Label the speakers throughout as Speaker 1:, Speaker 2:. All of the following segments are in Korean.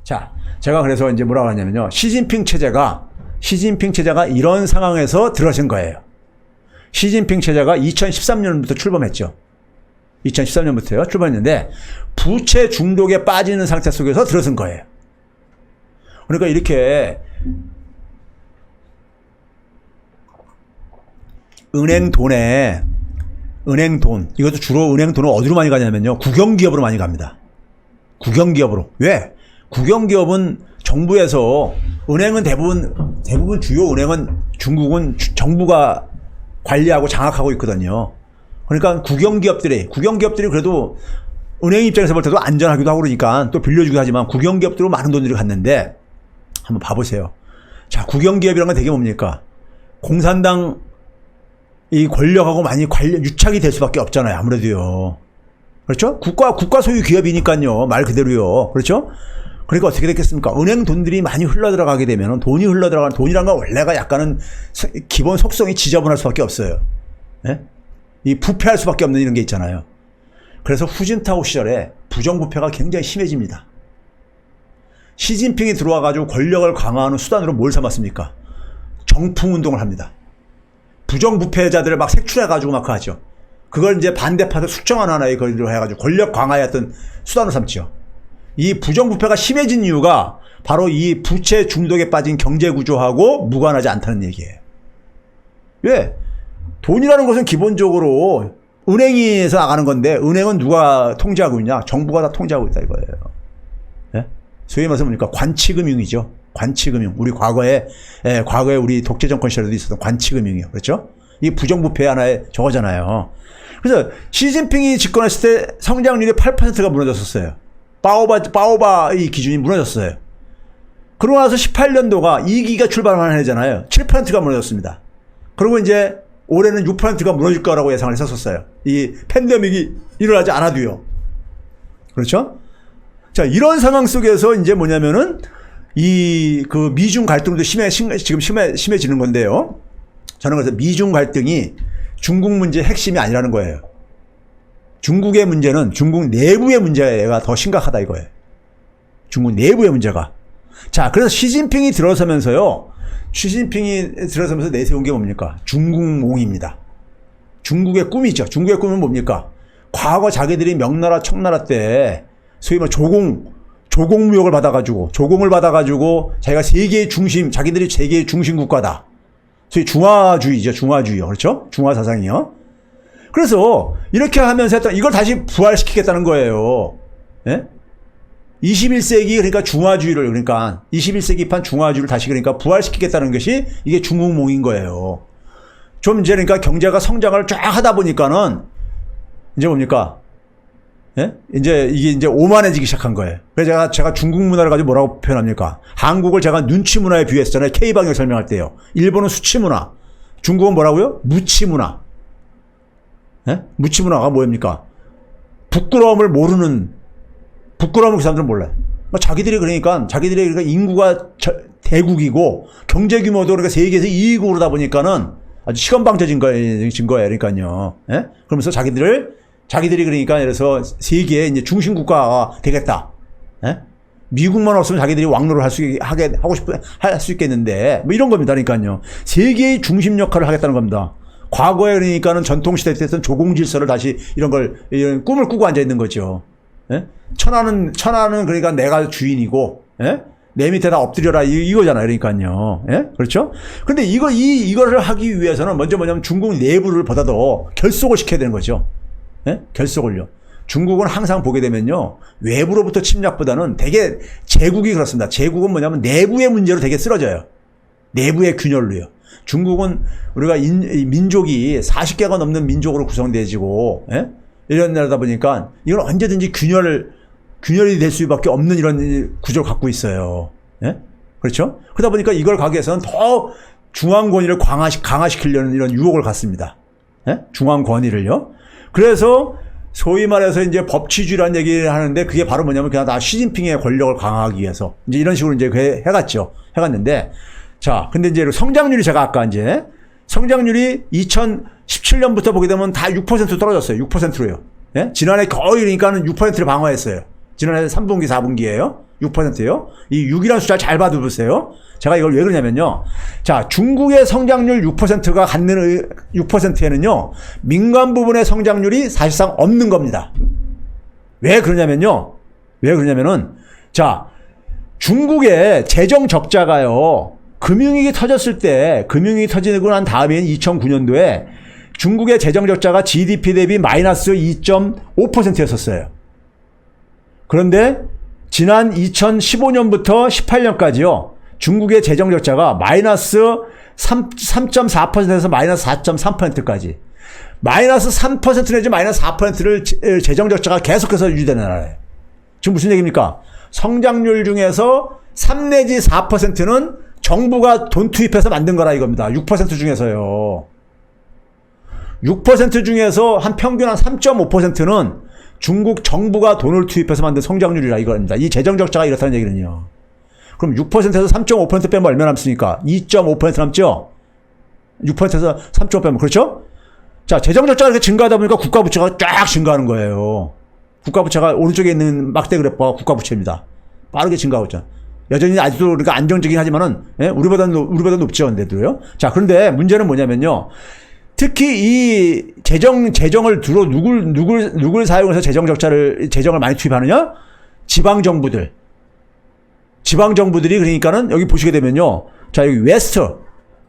Speaker 1: 자, 제가 그래서 이제 뭐라고 하냐면요. 시진핑 체제가 이런 상황에서 들어선 거예요. 시진핑 체제가 2013년부터 출범했죠. 2013년부터요. 출범했는데 부채 중독에 빠지는 상태 속에서 들어선 거예요. 그러니까 이렇게 은행 돈, 이것도 주로 은행 돈은 어디로 많이 가냐면요. 국영기업으로 많이 갑니다. 국영기업으로. 왜? 국영기업은 정부에서, 은행은 대부분 주요 은행은 중국은 정부가 관리하고 장악하고 있거든요. 그러니까 국영기업들이 그래도 은행 입장에서 볼 때도 안전하기도 하고 그러니까 또 빌려주기도 하지만 국영기업들로 많은 돈들이 갔는데 한번 봐보세요. 자, 국영기업이란 건 되게 뭡니까? 공산당 이 권력하고 많이 유착이 될 수밖에 없잖아요. 아무래도요. 그렇죠? 국가 소유 기업이니까요. 말 그대로요. 그렇죠? 그러니까 어떻게 됐겠습니까? 은행 돈들이 많이 흘러들어가게 되면 돈이란 건 원래가 약간은 기본 속성이 지저분할 수밖에 없어요. 예? 이 부패할 수밖에 없는 이런 게 있잖아요. 그래서 후진타오 시절에 부정부패가 굉장히 심해집니다. 시진핑이 들어와가지고 권력을 강화하는 수단으로 뭘 삼았습니까? 정풍운동을 합니다. 부정부패자들을 막 색출해가지고 막 하죠. 그걸 이제 반대파들 숙청하는 하나의 거리로 해가지고 권력 강화의 어떤 수단으로 삼죠. 이 부정부패가 심해진 이유가 바로 이 부채 중독에 빠진 경제구조하고 무관하지 않다는 얘기예요. 왜? 돈이라는 것은 기본적으로 은행에서 나가는 건데 은행은 누가 통제하고 있냐? 정부가 다 통제하고 있다 이거예요. 예? 소위 말해서 뭡니까? 관치금융이죠. 관치금융. 우리 과거에 우리 독재정권 시절에도 있었던 관치금융이요. 그렇죠? 이 부정부패 하나의 저거잖아요. 그래서 시진핑이 집권했을 때 성장률이 8%가 무너졌었어요. 바오바의 기준이 무너졌어요. 그러고 나서 18년도가 2기가 출발하는 해잖아요. 7%가 무너졌습니다. 그리고 이제 올해는 6%가 무너질 거라고 예상을 했었어요. 이 팬데믹이 일어나지 않아도요. 그렇죠? 자, 이런 상황 속에서 이제 뭐냐면은 그 미중 갈등도 지금 심해지는 건데요. 저는 그래서 미중 갈등이 중국 문제의 핵심이 아니라는 거예요. 중국의 문제는 중국 내부의 문제가 더 심각하다 이거예요. 중국 내부의 문제가. 자, 그래서 시진핑이 들어서면서 내세운 게 뭡니까? 중국몽입니다. 중국의 꿈이죠. 중국의 꿈은 뭡니까? 과거 자기들이 명나라, 청나라 때 소위 말 조공무역을 받아가지고 자기가 세계의 중심, 자기들이 세계의 중심 국가다. 소위 중화주의죠. 중화주의요. 그렇죠? 중화사상이요. 그래서 이렇게 하면서 했던 이걸 다시 부활시키겠다는 거예요. 예? 21세기 그러니까 중화주의를 그러니까 21세기판 중화주의를 다시 그러니까 부활시키겠다는 것이 이게 중국몽인 거예요. 좀 이제 그러니까 경제가 성장을 쫙 하다 보니까는 이제 뭡니까? 예? 이게 이제 오만해지기 시작한 거예요. 그래서 제가 중국 문화를 가지고 뭐라고 표현합니까? 한국을 제가 눈치 문화에 비유했잖아요. K방역 설명할 때요. 일본은 수치 문화. 중국은 뭐라고요? 무치 문화. 예? 무치 문화가 뭐입니까? 부끄러움을 그 사람들은 몰라요. 자기들이 그러니까 인구가 대국이고 경제 규모도 그러니까 세계에서 2위국으로다 보니까는 아주 시건방져진 거예요. 그러니까요. 예? 그러면서 자기들이 그러니까 그래서 세계의 이제 중심 국가가 되겠다. 예? 미국만 없으면 자기들이 왕노를 할 수 있겠는데 뭐 이런 겁니다. 그러니까요. 세계의 중심 역할을 하겠다는 겁니다. 과거에 그러니까는 전통시대 때 했던 조공질서를 다시 이런 꿈을 꾸고 앉아 있는 거죠. 예? 천하는 그러니까 내가 주인이고, 예? 내 밑에 다 엎드려라 이거잖아요. 그러니까요. 예? 그렇죠? 근데 이거를 하기 위해서는 먼저 뭐냐면 중국 내부를 보다도 결속을 시켜야 되는 거죠. 예? 결속을요. 중국은 항상 보게 되면요. 외부로부터 침략보다는 되게 제국이 그렇습니다. 제국은 뭐냐면 내부의 문제로 되게 쓰러져요. 내부의 균열로요. 중국은 우리가 민족이 40개가 넘는 민족으로 구성되어지고, 예? 이런 나라다 보니까 이건 언제든지 균열이 될 수밖에 없는 이런 구조를 갖고 있어요. 예? 그렇죠? 그러다 보니까 이걸 가기 위해서는 더 중앙 권위를 강화시키려는 이런 유혹을 갖습니다. 예? 중앙 권위를요. 그래서 소위 말해서 이제 법치주의라는 얘기를 하는데 그게 바로 뭐냐면 그냥 다 시진핑의 권력을 강화하기 위해서 이제 이런 식으로 이제 해갔는데 자, 근데 이제 성장률이 제가 아까 이제 성장률이 2017년부터 보게 되면 다 6% 떨어졌어요. 6%로요. 예? 지난해 거의 그러니까는 6%를 방어했어요. 지난해 3분기, 4분기에요. 6%예요. 이 6이라는 숫자 잘 봐두세요. 제가 이걸 왜 그러냐면요. 자, 중국의 성장률 6%가 갖는 6%에는요. 민간 부분의 성장률이 사실상 없는 겁니다. 왜 그러냐면요. 왜 그러냐면은 자, 중국의 재정 적자가요. 금융위기 터졌을 때 금융위기 터지고 난 다음인 2009년도에 중국의 재정 적자가 GDP 대비 마이너스 2.5%였었어요. 그런데 지난 2015년부터 18년까지요. 중국의 재정 적자가 마이너스 3.4%에서 마이너스 4.3%까지. 마이너스 3% 내지 마이너스 4%를 재정 적자가 계속해서 유지되는 나라예요. 지금 무슨 얘기입니까? 성장률 중에서 3 내지 4%는 정부가 돈 투입해서 만든 거라 이겁니다. 6% 중에서요. 6% 중에서 한 평균 한 3.5%는 중국 정부가 돈을 투입해서 만든 성장률이라 이겁니다. 이 재정 적자가 이렇다는 얘기는요. 그럼 6%에서 3.5% 빼면 얼마 남습니까? 2.5% 남죠? 6%에서 3.5% 빼면 그렇죠? 자, 재정 적자가 이렇게 증가하다 보니까 국가 부채가 쫙 증가하는 거예요. 국가 부채가 오른쪽에 있는 막대 그래프가 국가 부채입니다. 빠르게 증가하고 있죠. 여전히 아직도 그러니까 안정적이긴 하지만은 예? 우리보다 높죠, 근데도요. 자, 그런데 문제는 뭐냐면요. 특히 이 재정을 두로 누굴 사용해서 재정을 많이 투입하느냐? 지방 정부들이 그러니까는 여기 보시게 되면요. 자, 여기 웨스트.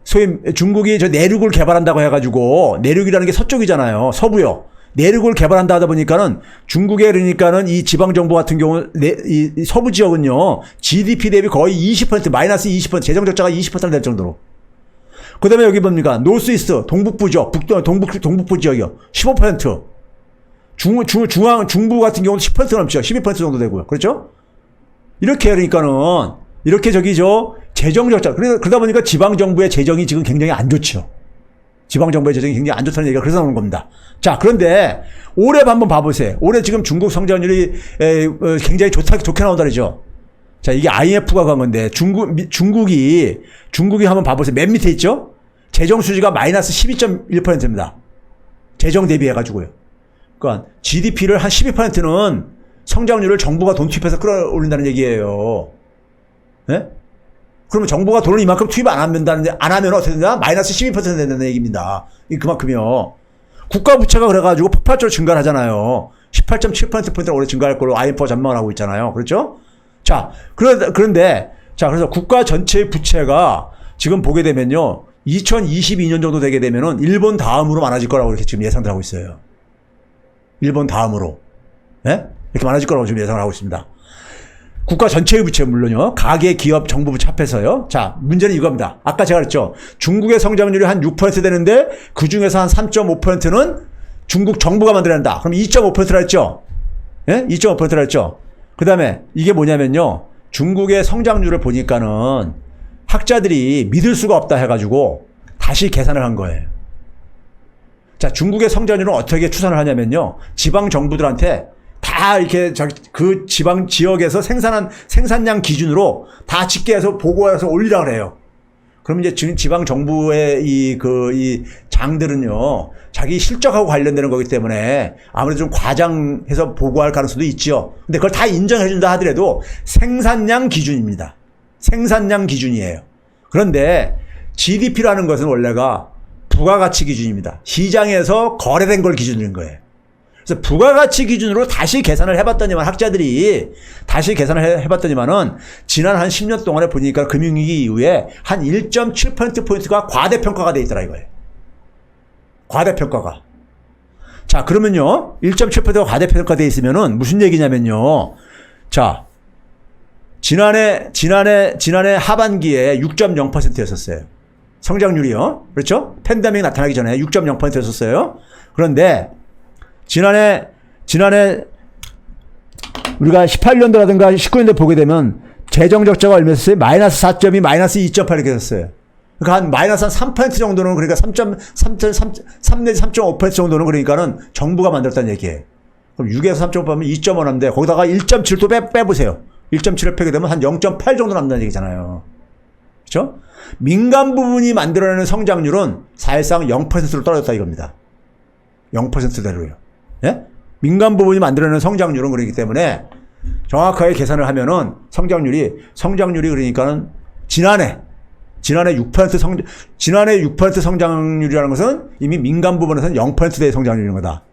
Speaker 1: 소위 중국이 저 내륙을 개발한다고 해가지고 내륙이라는 게 서쪽이잖아요. 서부요. 내륙을 개발한다 하다 보니까는 중국에 그러니까는 이 지방 정부 같은 경우 이 서부 지역은요. GDP 대비 거의 20% 마이너스 20% 재정 적자가 20% 될 정도로. 그다음에 여기 뭡니까? 노스 이스트 동북부죠. 동북부 지역이요. 15%. 중부 같은 경우는 10% 넘죠. 12% 정도 되고요. 그렇죠? 이렇게 그러니까는 이렇게 재정 적자. 그러다 보니까 지방 정부의 재정이 지금 굉장히 안 좋죠. 지방 정부의 재정이 굉장히 안 좋다는 얘기가 그래서 나오는 겁니다. 자, 그런데 올해 한번 봐보세요. 올해 지금 중국 성장률이 굉장히 좋게 나온다 그러죠. 자, 이게 IMF가 간 건데 중국이 한번 봐보세요. 맨 밑에 있죠? 재정 수지가 마이너스 12.1%입니다. 재정 대비해가지고요. 그러니까 GDP를 한 12%는 성장률을 정부가 돈 투입해서 끌어올린다는 얘기예요. 네? 그러면 정부가 돈을 이만큼 투입 안 하면 어떻게 되냐? 마이너스 12% 된다는 얘기입니다. 그만큼이요. 국가 부채가 그래가지고 폭발적으로 증가를 하잖아요. 18.7%포인트를 올해 증가할 걸로 IMF가 전망을 하고 있잖아요. 그렇죠? 자, 그런데, 그래서 국가 전체의 부채가 지금 보게 되면요. 2022년 정도 되게 되면은 일본 다음으로 많아질 거라고 이렇게 지금 예상을 하고 있어요. 일본 다음으로. 예? 이렇게 많아질 거라고 지금 예상을 하고 있습니다. 국가 전체의 부채 물론요. 가계, 기업, 정부 부채 합해서요. 자, 문제는 이겁니다. 아까 제가 그랬죠. 중국의 성장률이 한 6% 되는데 그 중에서 한 3.5%는 중국 정부가 만들어낸다. 그럼 2.5%라 했죠. 예? 2.5%라 했죠. 그 다음에 이게 뭐냐면요. 중국의 성장률을 보니까는 학자들이 믿을 수가 없다 해가지고 다시 계산을 한 거예요. 자, 중국의 성장률은 어떻게 추산을 하냐면요. 지방 정부들한테 다 이렇게 그 지방 지역에서 생산량 기준으로 다 집계해서 보고해서 올리라 그래요. 그럼 이제 지방 정부의 이 장들은요, 자기 실적하고 관련되는 거기 때문에 아무래도 좀 과장해서 보고할 가능성도 있죠. 근데 그걸 다 인정해준다 하더라도 생산량 기준입니다. 생산량 기준이에요. 그런데 GDP라는 것은 원래가 부가가치 기준입니다. 시장에서 거래된 걸 기준으로 한 거예요. 그래서 부가가치 기준으로 다시 계산을 해봤더니만 학자들이 다시 계산을 해봤더니만은 지난 한 10년 동안에 보니까 금융위기 이후에 한 1.7%포인트가 과대평가가 돼 있더라 이거예요. 과대평가가. 자, 그러면요. 1.7%가 과대평가 돼 있으면은 무슨 얘기냐면요. 자, 지난해 하반기에 6.0%였었어요. 성장률이요. 그렇죠? 팬데믹이 나타나기 전에 6.0%였었어요. 그런데 지난해 우리가 18년도라든가 19년도 보게 되면 재정 적자가 얼마였어요? 마이너스 4.2, 마이너스 2.8 이렇게 됐어요. 그러니까 한 마이너스 한 3% 정도는 그러니까 3 내지 3.5% 정도는 그러니까는 정부가 만들었다는 얘기예요. 그럼 6에서 3.5 하면 2.5 남는데 거기다가 1.7도 빼보세요. 1.7을 빼게 되면 한 0.8 정도 남는다는 얘기잖아요. 그렇죠? 민간 부분이 만들어내는 성장률은 사실상 0%로 떨어졌다 이겁니다. 0%대로요. 예? 민간 부분이 만들어내는 성장률은 그렇기 때문에 정확하게 계산을 하면은 성장률이 그러니까는 지난해 6% 성장률이라는 것은 이미 민간 부분에서는 0%대의 성장률인 거다.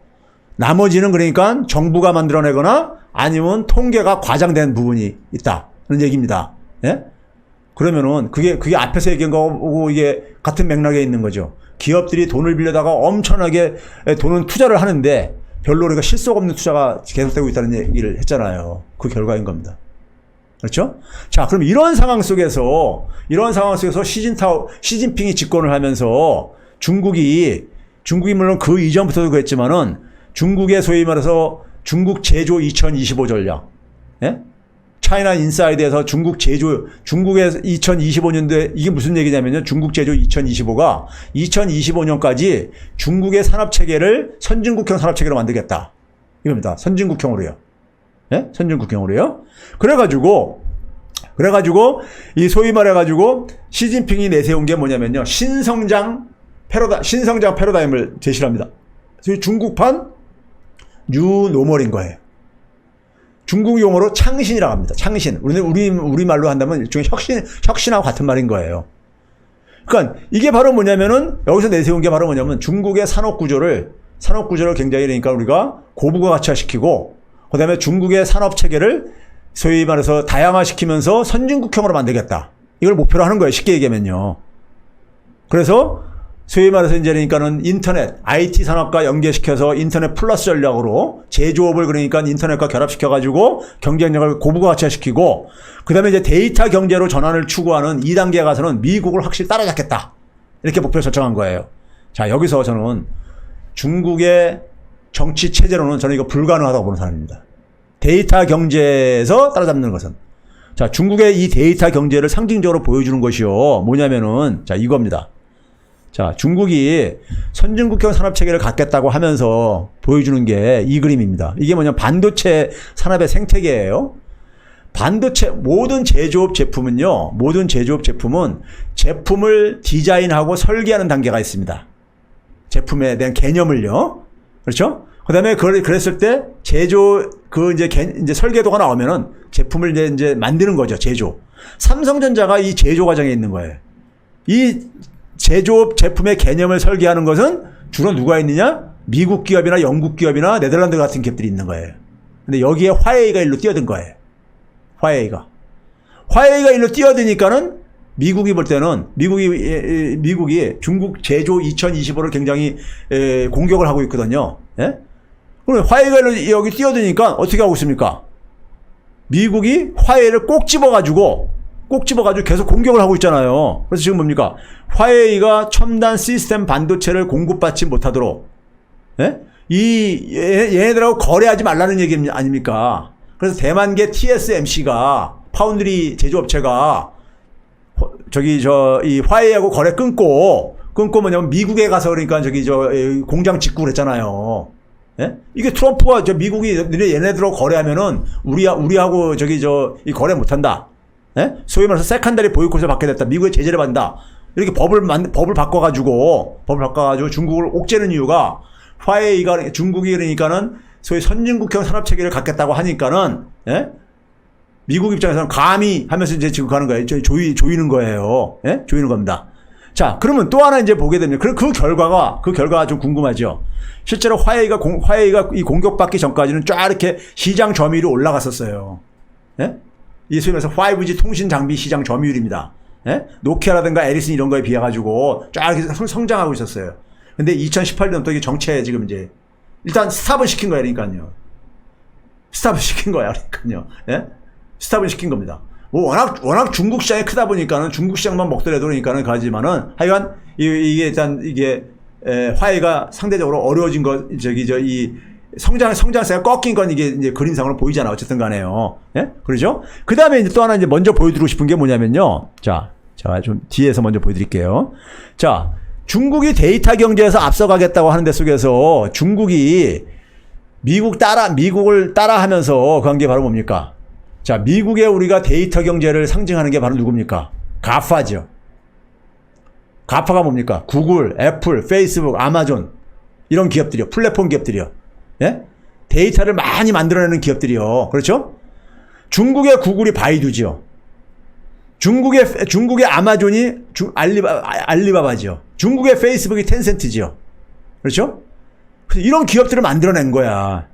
Speaker 1: 나머지는 그러니까 정부가 만들어내거나 아니면 통계가 과장된 부분이 있다. 그런 얘기입니다. 예? 그러면은 그게 앞에서 얘기한 거하고 이게 같은 맥락에 있는 거죠. 기업들이 돈을 빌려다가 엄청나게 돈은 투자를 하는데 별로 우리가 실속 없는 투자가 계속되고 있다는 얘기를 했잖아요. 그 결과인 겁니다. 그렇죠? 자, 그럼 이런 상황 속에서 시진핑이 집권을 하면서 중국이 물론 그 이전부터도 그랬지만은 중국의 소위 말해서 중국 제조 2025 전략, 예? 차이나 인사이드에서 중국의 2025년도에 이게 무슨 얘기냐면요. 중국 제조 2025가 2025년까지 중국의 산업체계를 선진국형 산업체계로 만들겠다. 이겁니다. 선진국형으로요. 예? 선진국형으로요. 그래가지고 이 소위 말해가지고 시진핑이 내세운 게 뭐냐면요. 신성장 패러다임을 제시를 합니다. 그래서 중국판 뉴노멀인 거예요. 중국 용어로 창신이라고 합니다. 창신. 우리 말로 한다면 일종의 혁신하고 같은 말인 거예요. 그러니까 이게 바로 뭐냐면은 여기서 내세운 게 바로 뭐냐면 중국의 산업 구조를 굉장히 그러니까 우리가 고부가 가치화시키고 그다음에 중국의 산업 체계를 소위 말해서 다양화시키면서 선진국형으로 만들겠다. 이걸 목표로 하는 거예요. 쉽게 얘기하면요. 그래서 소위 말해서 이제 그러니까는 인터넷, IT 산업과 연계시켜서 인터넷 플러스 전략으로 제조업을 그러니까 인터넷과 결합시켜가지고 경쟁력을 고부가 가치화시키고 그 다음에 이제 데이터 경제로 전환을 추구하는 2단계에 가서는 미국을 확실히 따라잡겠다. 이렇게 목표를 설정한 거예요. 자, 여기서 저는 중국의 정치 체제로는 저는 이거 불가능하다고 보는 사람입니다. 데이터 경제에서 따라잡는 것은. 자, 중국의 이 데이터 경제를 상징적으로 보여주는 것이요. 뭐냐면은, 자, 이겁니다. 자, 중국이 선진국형 산업체계를 갖겠다고 하면서 보여주는 게 이 그림입니다. 이게 뭐냐면 반도체 산업의 생태계예요. 모든 제조업 제품은 제품을 디자인하고 설계하는 단계가 있습니다. 제품에 대한 개념을요. 그렇죠? 그 다음에 그랬을 때 이제 설계도가 나오면은 제품을 이제 만드는 거죠. 제조. 삼성전자가 이 제조 과정에 있는 거예요. 이 제조업 제품의 개념을 설계하는 것은 주로 누가 있느냐? 미국 기업이나 영국 기업이나 네덜란드 같은 기업들이 있는 거예요. 근데 여기에 화웨이가 일로 뛰어든 거예요. 화웨이가 일로 뛰어드니까는 미국이 볼 때는 미국이 중국 제조 2025를 굉장히 공격을 하고 있거든요. 예? 그럼 화웨이가 일로 여기 뛰어드니까 어떻게 하고 있습니까? 미국이 화웨이를 꼭 집어가지고 계속 공격을 하고 있잖아요. 그래서 지금 뭡니까? 화웨이가 첨단 시스템 반도체를 공급받지 못하도록, 예? 얘네들하고 거래하지 말라는 얘기 아닙니까? 그래서 대만계 TSMC가, 파운드리 제조업체가, 이 화웨이하고 거래 끊고 뭐냐면 미국에 가서 그러니까 공장 짓고 그랬잖아요. 예? 이게 트럼프가 미국이 얘네들하고 거래하면은 우리하고 이 거래 못한다. 예? 소위 말해서 세컨더리 보이콧을 받게 됐다. 미국의 제재를 받는다. 이렇게 법을 바꿔가지고 중국을 옥죄는 이유가 중국이 그러니까는 소위 선진국형 산업체계를 갖겠다고 하니까는, 예? 미국 입장에서는 감히 하면서 이제 지금 가는 거예요. 조이는 거예요. 예? 조이는 겁니다. 자, 그러면 또 하나 이제 보게 됩니다. 그 결과가 좀 궁금하죠. 실제로 화웨이가 이 공격받기 전까지는 쫙 이렇게 시장 점유율이 올라갔었어요. 예? 이 소위 말해서 5G 통신 장비 시장 점유율입니다. 예? 노키아라든가 에리슨 이런 거에 비해 가지고 쫙 이렇게 성장하고 있었어요. 근데 2018년부터 이게 정체 지금 이제 일단 스탑을 시킨 거예요. 그러니까요. 스탑을 시킨 겁니다. 뭐 워낙 중국 시장이 크다 보니까는 중국 시장만 먹더라도 그러니까는 가지만은 하여간 이게 일단 화웨이가 상대적으로 어려워진 이 성장세가 꺾인 건 이게 이제 그림상으로 보이잖아. 어쨌든 간에요. 예? 그러죠? 그 다음에 이제 또 하나 이제 먼저 보여드리고 싶은 게 뭐냐면요. 자, 제가 좀 뒤에서 먼저 보여드릴게요. 자, 중국이 데이터 경제에서 앞서가겠다고 하는 데 속에서 중국이 미국을 따라하면서 그 한 게 바로 뭡니까? 자, 미국의 우리가 데이터 경제를 상징하는 게 바로 누굽니까? 가파죠. 가파가 뭡니까? 구글, 애플, 페이스북, 아마존 이런 기업들이요. 플랫폼 기업들이요. 예? 데이터를 많이 만들어내는 기업들이요. 그렇죠? 중국의 구글이 바이두죠. 중국의 아마존이 알리바바죠. 중국의 페이스북이 텐센트죠. 그렇죠? 그래서 이런 기업들을 만들어낸 거야.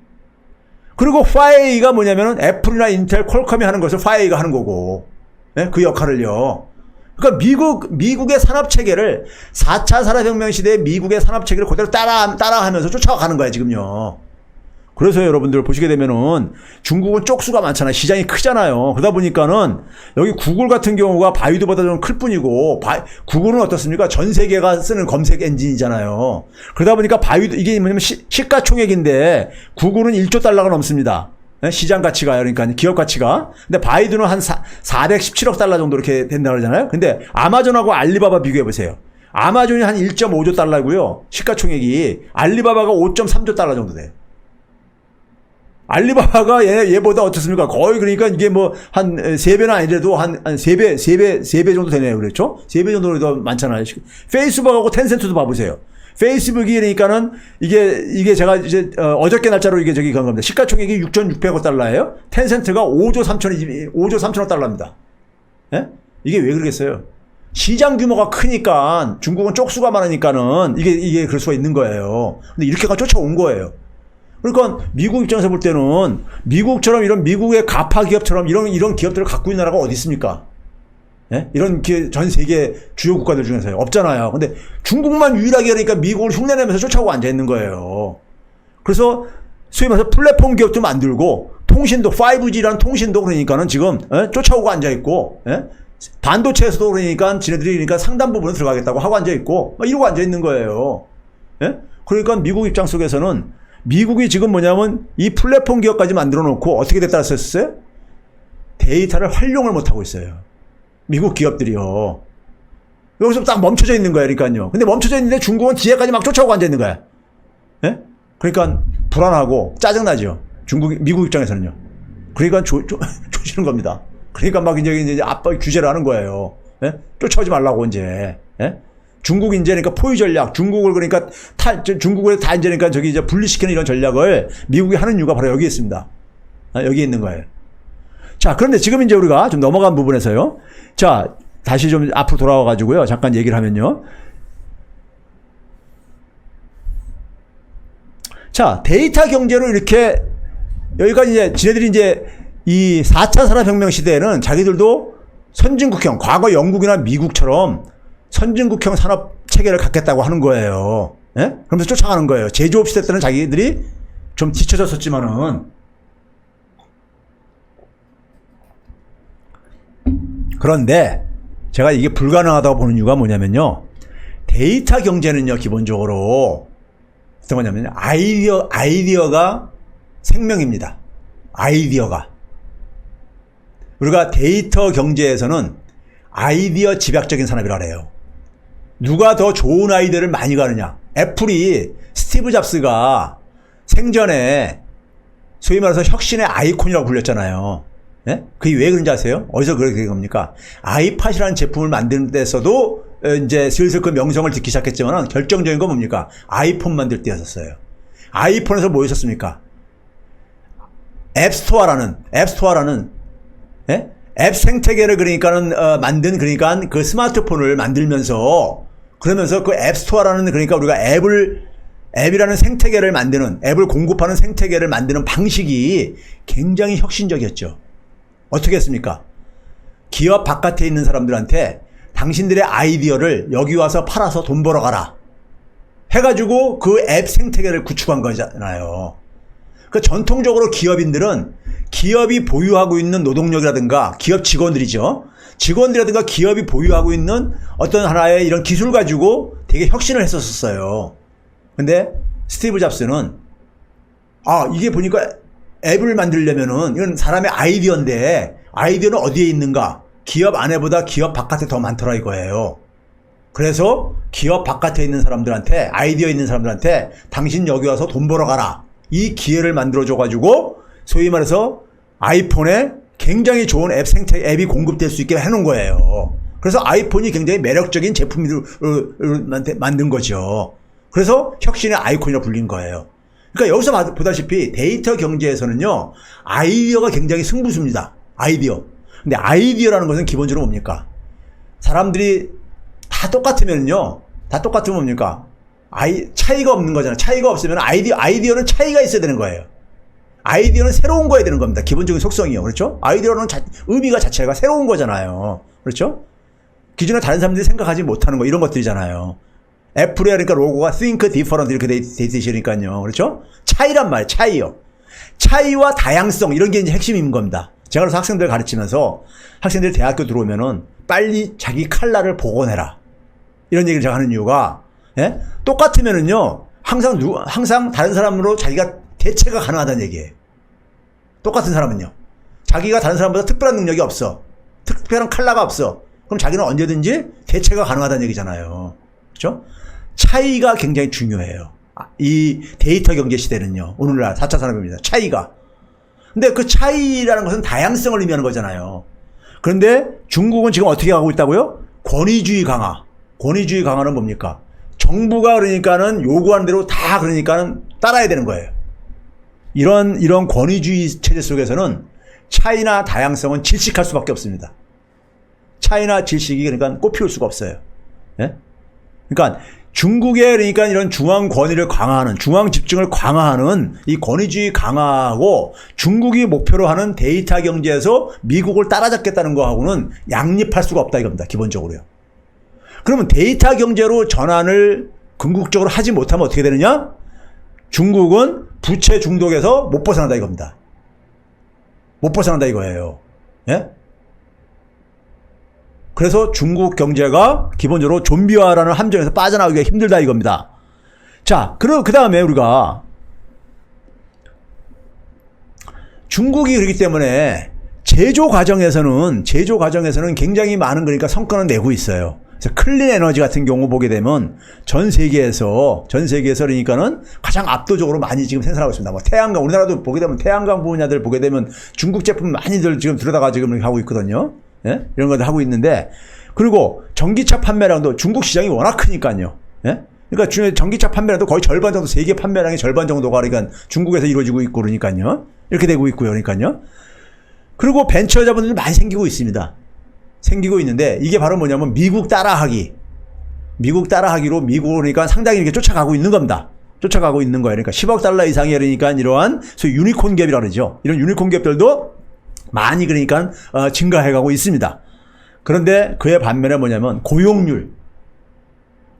Speaker 1: 그리고 화웨이가 뭐냐면은 애플이나 인텔, 퀄컴이 하는 것을 화웨이가 하는 거고, 예? 그 역할을요. 그러니까 미국의 산업체계를 4차 산업혁명 시대의 미국의 산업체계를 그대로 따라하면서 쫓아가는 거야, 지금요. 그래서 여러분들 보시게 되면은 중국은 쪽수가 많잖아요. 시장이 크잖아요. 그러다 보니까는 여기 구글 같은 경우가 바이두보다 좀 클 뿐이고, 구글은 어떻습니까? 전 세계가 쓰는 검색 엔진이잖아요. 그러다 보니까 바이두, 이게 뭐냐면 시가총액인데 구글은 1조 달러가 넘습니다. 시장 가치가요. 그러니까 기업 가치가. 근데 바이두는 한 417억 달러 정도 이렇게 된다고 그러잖아요. 근데 아마존하고 알리바바 비교해 보세요. 아마존이 한 1.5조 달러고요. 시가총액이. 알리바바가 5.3조 달러 정도 돼요. 알리바바가 얘보다 어떻습니까? 거의 그러니까 이게 뭐 한 3배는 아니더라도 한 3배 정도 되네요. 그렇죠? 3배 정도 더 많잖아요. 페이스북하고 텐센트도 봐보세요. 페이스북이 그러니까는 이게 제가 이제 어저께 날짜로 이게 저기 간 겁니다. 시가총액이 6,600억 달러예요. 텐센트가 5조 3천억 달러입니다. 예? 이게 왜 그러겠어요? 시장 규모가 크니까 중국은 쪽수가 많으니까는 이게 그럴 수가 있는 거예요. 근데 이렇게가 쫓아온 거예요. 그러니까 미국 입장에서 볼 때는 미국처럼 이런 미국의 가파 기업처럼 이런 기업들을 갖고 있는 나라가 어디 있습니까? 예? 이런 전 세계 주요 국가들 중에서요. 없잖아요. 근데 중국만 유일하게 그러니까 미국을 흉내내면서 쫓아오고 앉아 있는 거예요. 그래서 소위 말해서 플랫폼 기업도 만들고 통신도 5G라는 통신도 그러니까는 지금 쫓아오고 앉아 있고, 반도체에서도 그러니까 지네들이 그러니까 상당 부분을 들어가겠다고 하고 앉아 있고 이러고 앉아 있는 거예요. 예? 그러니까 미국 입장 속에서는 미국이 지금 뭐냐면 이 플랫폼 기업까지 만들어 놓고 어떻게 됐다 했었어요? 데이터를 활용을 못 하고 있어요. 미국 기업들이요. 여기서 딱 멈춰져 있는 거예요. 그러니까요. 근데 멈춰져 있는데 중국은 뒤에까지 막 쫓아오고 앉아 있는 거야. 예? 그러니까 불안하고 짜증나죠. 미국 입장에서는요. 그러니까 조지는 겁니다. 그러니까 막 이제 압박 규제를 하는 거예요. 예? 쫓아오지 말라고 이제. 예? 중국 이제 그러니까 포위 전략, 중국을 그러니까 중국을 다 이제 그러니까 저기 이제 분리시키는 이런 전략을 미국이 하는 이유가 바로 여기에 있습니다. 여기에 있는 거예요. 자, 그런데 지금 이제 우리가 좀 넘어간 부분에서요. 자, 다시 좀 앞으로 돌아와 가지고요. 잠깐 얘기를 하면요. 자, 데이터 경제로 이렇게 여기까지 이제 지네들이 이제 이 4차 산업혁명 시대에는 자기들도 선진국형, 과거 영국이나 미국처럼 선진국형 산업 체계를 갖겠다고 하는 거예요. 예? 그러면서 쫓아가는 거예요. 제조업 시대 때는 자기들이 좀 뒤쳐졌었지만은 그런데 제가 이게 불가능하다고 보는 이유가 뭐냐면요. 데이터 경제는요, 기본적으로 어떤 거냐면요. 아이디어가 생명입니다. 아이디어가. 우리가 데이터 경제에서는 아이디어 집약적인 산업이라 그래요. 누가 더 좋은 아이디어를 많이 가느냐. 애플이 스티브 잡스가 생전에 소위 말해서 혁신의 아이콘이라고 불렸잖아요. 예? 그게 왜 그런지 아세요? 어디서 그렇게 된 겁니까? 아이팟이라는 제품을 만드는 데서도 이제 슬슬 그 명성을 듣기 시작했지만 결정적인 건 뭡니까? 아이폰 만들 때였었어요. 아이폰에서 뭐 있었습니까? 앱스토어라는 예? 앱 생태계를 그러니까는 만든 그러니까 그 스마트폰을 만들면서 그러면서 그 앱스토어라는 그러니까 우리가 앱이라는 생태계를 만드는 앱을 공급하는 생태계를 만드는 방식이 굉장히 혁신적이었죠. 어떻게 했습니까? 기업 바깥에 있는 사람들한테 당신들의 아이디어를 여기 와서 팔아서 돈 벌어가라 해가지고 그 앱 생태계를 구축한 거잖아요. 그 전통적으로 기업인들은 기업이 보유하고 있는 노동력이라든가 기업 직원들이죠. 직원들이라든가 기업이 보유하고 있는 어떤 하나의 이런 기술 가지고 되게 혁신을 했었어요. 근데 스티브 잡스는 이게 보니까 앱을 만들려면은 이건 사람의 아이디어인데 아이디어는 어디에 있는가? 기업 안에보다 기업 바깥에 더 많더라 이거예요. 그래서 기업 바깥에 있는 사람들한테 아이디어 있는 사람들한테 당신 여기 와서 돈 벌어가라. 이 기회를 만들어줘가지고 소위 말해서 아이폰에 굉장히 좋은 앱이 공급될 수 있게 해놓은 거예요. 그래서 아이폰이 굉장히 매력적인 제품으로 만든 거죠. 그래서 혁신의 아이콘이라고 불린 거예요. 그러니까 여기서 보다시피 데이터 경제에서는요, 아이디어가 굉장히 승부수입니다. 아이디어. 근데 아이디어라는 것은 기본적으로 뭡니까? 사람들이 다 똑같으면요. 다 똑같으면 뭡니까? 차이가 없는 거잖아요. 차이가 없으면 아이디어는 차이가 있어야 되는 거예요. 아이디어는 새로운 거야 되는 겁니다. 기본적인 속성이요. 그렇죠? 아이디어는 의미가 자체가 새로운 거잖아요. 그렇죠? 기존에 다른 사람들이 생각하지 못하는 거, 이런 것들이잖아요. 애플의 그러니까 로고가 think different 이렇게 돼 있으니까요. 그렇죠? 차이란 말이에요. 차이요. 차이와 다양성, 이런 게 이제 핵심인 겁니다. 제가 그래서 학생들 가르치면서 학생들이 대학교 들어오면은 빨리 자기 칼라를 복원해라. 이런 얘기를 제가 하는 이유가, 예? 똑같으면은요, 항상 다른 사람으로 자기가 대체가 가능하다는 얘기예요. 똑같은 사람은요. 자기가 다른 사람보다 특별한 능력이 없어. 특별한 칼라가 없어. 그럼 자기는 언제든지 대체가 가능하다는 얘기잖아요. 그렇죠? 차이가 굉장히 중요해요. 이 데이터 경제 시대는요. 오늘날 4차 산업입니다. 차이가. 근데 그 차이라는 것은 다양성을 의미하는 거잖아요. 그런데 중국은 지금 어떻게 가고 있다고요? 권위주의 강화. 권위주의 강화는 뭡니까? 정부가 그러니까는 요구하는 대로 다 그러니까는 따라야 되는 거예요. 이런 권위주의 체제 속에서는 차이나 다양성은 질식할 수밖에 없습니다. 차이나 질식이 그러니까 꽃피울 수가 없어요. 예? 그러니까 중국의 그러니까 이런 중앙 권위를 강화하는, 중앙 집중을 강화하는 이 권위주의 강화하고 중국이 목표로 하는 데이터 경제에서 미국을 따라잡겠다는 거하고는 양립할 수가 없다 이겁니다. 기본적으로요. 그러면 데이터 경제로 전환을 궁극적으로 하지 못하면 어떻게 되느냐? 중국은 부채 중독에서 못 벗어난다 이겁니다. 못 벗어난다 이거예요. 예? 그래서 중국 경제가 기본적으로 좀비화라는 함정에서 빠져나오기가 힘들다 이겁니다. 자, 그 다음에 우리가 중국이 그렇기 때문에 제조 과정에서는 굉장히 많은 그러니까 성과는 내고 있어요. 그래서 클린 에너지 같은 경우 보게 되면 전 세계에서 그러니까는 가장 압도적으로 많이 지금 생산하고 있습니다. 뭐 태양광, 우리나라도 보게 되면 태양광 분야들 보게 되면 중국 제품 많이들 지금 들여다가 지금 하고 있거든요. 예? 이런 것들 하고 있는데, 그리고 전기차 판매량도 중국 시장이 워낙 크니까요. 예? 그러니까 전기차 판매량도 거의 절반 정도, 세계 판매량의 절반 정도가 그러니까 중국에서 이루어지고 있고 그러니까요. 이렇게 되고 있고요. 그러니까요. 그리고 벤처 자본들이 많이 생기고 있습니다. 생기고 있는데, 이게 바로 뭐냐면 미국 따라하기로 미국을 그러니까 상당히 이렇게 쫓아가고 있는 겁니다. 쫓아가고 있는 거예요. 그러니까 10억 달러 이상이 그러니까 이러한 소위 유니콘 갭이라고 그러죠. 이런 유니콘 갭들도 많이 그러니까 증가해가고 있습니다. 그런데 그의 반면에 뭐냐면 고용률.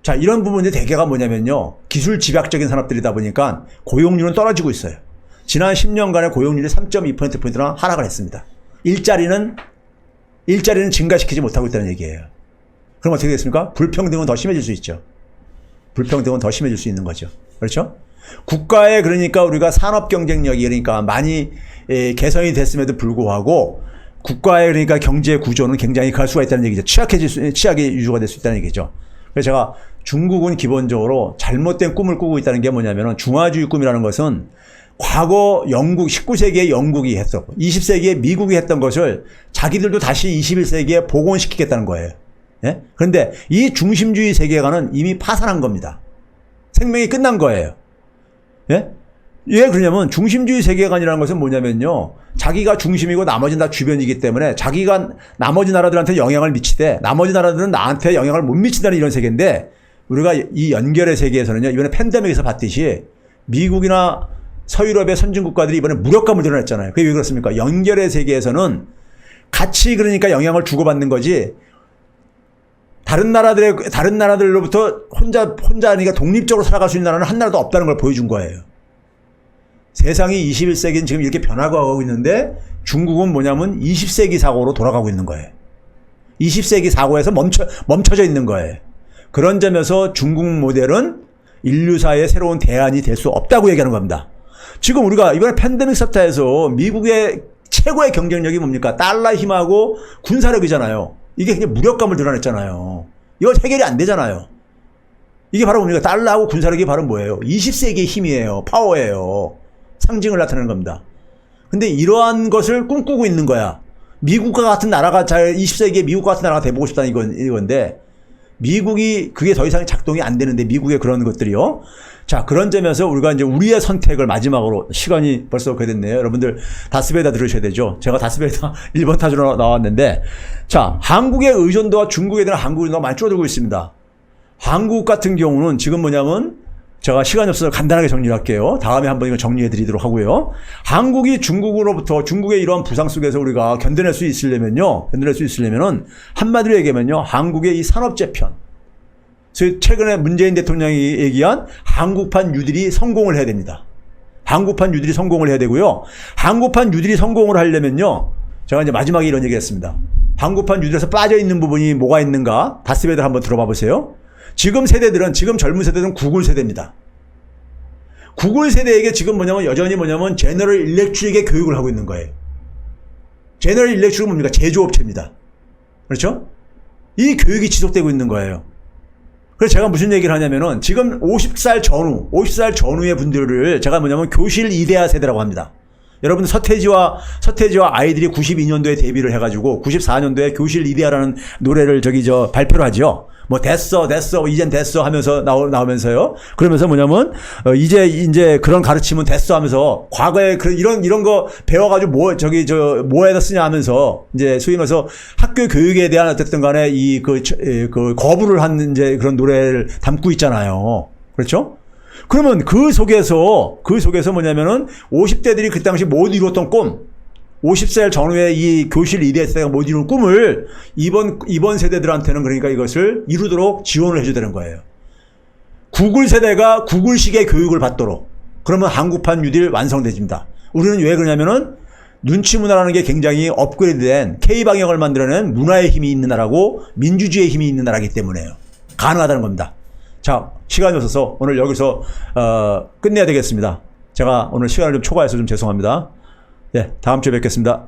Speaker 1: 자, 이런 부분이 대개가 뭐냐면요. 기술 집약적인 산업들이다 보니까 고용률은 떨어지고 있어요. 지난 10년간의 고용률이 3.2%포인트나 하락을 했습니다. 일자리는 증가시키지 못하고 있다는 얘기예요. 그럼 어떻게 되겠습니까? 불평등은 더 심해질 수 있죠. 불평등은 더 심해질 수 있는 거죠. 그렇죠? 국가의 그러니까 우리가 산업 경쟁력이 그러니까 많이 개선이 됐음에도 불구하고 국가의 그러니까 경제 구조는 굉장히 갈 수가 있다는 얘기죠. 취약의 유주가 될 수 있다는 얘기죠. 그래서 제가 중국은 기본적으로 잘못된 꿈을 꾸고 있다는 게 뭐냐면은 중화주의 꿈이라는 것은 과거 영국, 19세기에 영국이 했었고 20세기에 미국이 했던 것을 자기들도 다시 21세기에 복원시키겠다는 거예요. 예? 그런데 이 중심주의 세계관은 이미 파산한 겁니다. 생명이 끝난 거예요. 예? 왜 그러냐면 중심주의 세계관이라는 것은 뭐냐면요. 자기가 중심이고 나머지는 다 주변이기 때문에 자기가 나머지 나라들한테 영향을 미치되 나머지 나라들은 나한테 영향을 못 미친다는 이런 세계인데 우리가 이 연결의 세계에서는요. 이번에 팬데믹에서 봤듯이 미국이나 서유럽의 선진국가들이 이번에 무력감을 드러냈잖아요. 그게 왜 그렇습니까? 연결의 세계에서는 같이 그러니까 영향을 주고받는 거지 다른 나라들로부터 혼자 그러니까 독립적으로 살아갈 수 있는 나라는 한 나라도 없다는 걸 보여준 거예요. 세상이 21세기는 지금 이렇게 변화가고 있는데 중국은 뭐냐면 20세기 사고로 돌아가고 있는 거예요. 20세기 사고에서 멈춰져 있는 거예요. 그런 점에서 중국 모델은 인류사의 새로운 대안이 될 수 없다고 얘기하는 겁니다. 지금 우리가 이번에 팬데믹 사태에서 미국의 최고의 경쟁력이 뭡니까? 달러 힘하고 군사력이잖아요. 이게 그냥 무력감을 드러냈잖아요. 이거 해결이 안 되잖아요. 이게 바로 뭡니까? 달러하고 군사력이 바로 뭐예요? 20세기의 힘이에요. 파워예요. 상징을 나타내는 겁니다. 근데 이러한 것을 꿈꾸고 있는 거야. 미국과 같은 나라가 20세기에 미국과 같은 나라가 돼보고 싶다는 이건데 미국이 그게 더 이상 작동이 안 되는데 미국의 그런 것들이요. 자, 그런 점에서 우리가 이제 우리의 선택을 마지막으로 시간이 벌써 그렇게 됐네요. 여러분들 다스베이다 들으셔야 되죠. 제가 다스베이다 1번 타주로 나왔는데 자, 한국의 의존도와 중국에 대한 한국 의존도가 많이 줄어들고 있습니다. 한국 같은 경우는 지금 뭐냐면 제가 시간이 없어서 간단하게 정리를 할게요. 다음에 한번 이거 정리해 드리도록 하고요. 한국이 중국으로부터 중국의 이러한 부상 속에서 우리가 견뎌낼 수 있으려면요. 견뎌낼 수 있으려면은 한마디로 얘기하면요. 한국의 이 산업재편. 최근에 문재인 대통령이 얘기한 한국판 뉴딜이 성공을 해야 됩니다. 한국판 뉴딜이 성공을 해야 되고요. 한국판 뉴딜이 성공을 하려면요. 제가 이제 마지막에 이런 얘기 했습니다. 한국판 뉴딜에서 빠져 있는 부분이 뭐가 있는가? 다스베이들 한번 들어봐 보세요. 지금 세대들은, 지금 젊은 세대들은 구글 세대입니다. 구글 세대에게 지금 뭐냐면 여전히 뭐냐면 제너럴 일렉트릭의 교육을 하고 있는 거예요. 제너럴 일렉트릭은 뭡니까? 제조업체입니다. 그렇죠? 이 교육이 지속되고 있는 거예요. 그래서 제가 무슨 얘기를 하냐면은 지금 50살 전후의 분들을 제가 뭐냐면 교실 이데아 세대라고 합니다. 여러분 서태지와 아이들이 92년도에 데뷔를 해가지고 94년도에 교실 이데아라는 노래를 발표를 하죠. 뭐 됐어 이젠 됐어 하면서 나오면서요. 그러면서 뭐냐면 이제 그런 가르침은 됐어 하면서 과거에 이런 거 배워가지고 뭐에다 쓰냐 하면서 이제 소위 말해서 학교 교육에 대한 어쨌든 간에 그 거부를 하는 이제 그런 노래를 담고 있잖아요. 그렇죠? 그러면 그 속에서 뭐냐면은 50대들이 그 당시 못 이뤘던 꿈, 50살 전후에 이 교실 이대 세대가 못 이룬 꿈을 이번 세대들한테는 그러니까 이것을 이루도록 지원을 해줘야 되는 거예요. 구글 세대가 구글식의 교육을 받도록. 그러면 한국판 뉴딜 완성되집니다. 우리는 왜 그러냐면은 눈치 문화라는 게 굉장히 업그레이드된 K방역을 만들어낸 문화의 힘이 있는 나라고 민주주의의 힘이 있는 나라이기 때문에요. 가능하다는 겁니다. 자, 시간이 없어서 오늘 여기서 끝내야 되겠습니다. 제가 오늘 시간을 좀 초과해서 좀 죄송합니다. 예, 다음 주에 뵙겠습니다.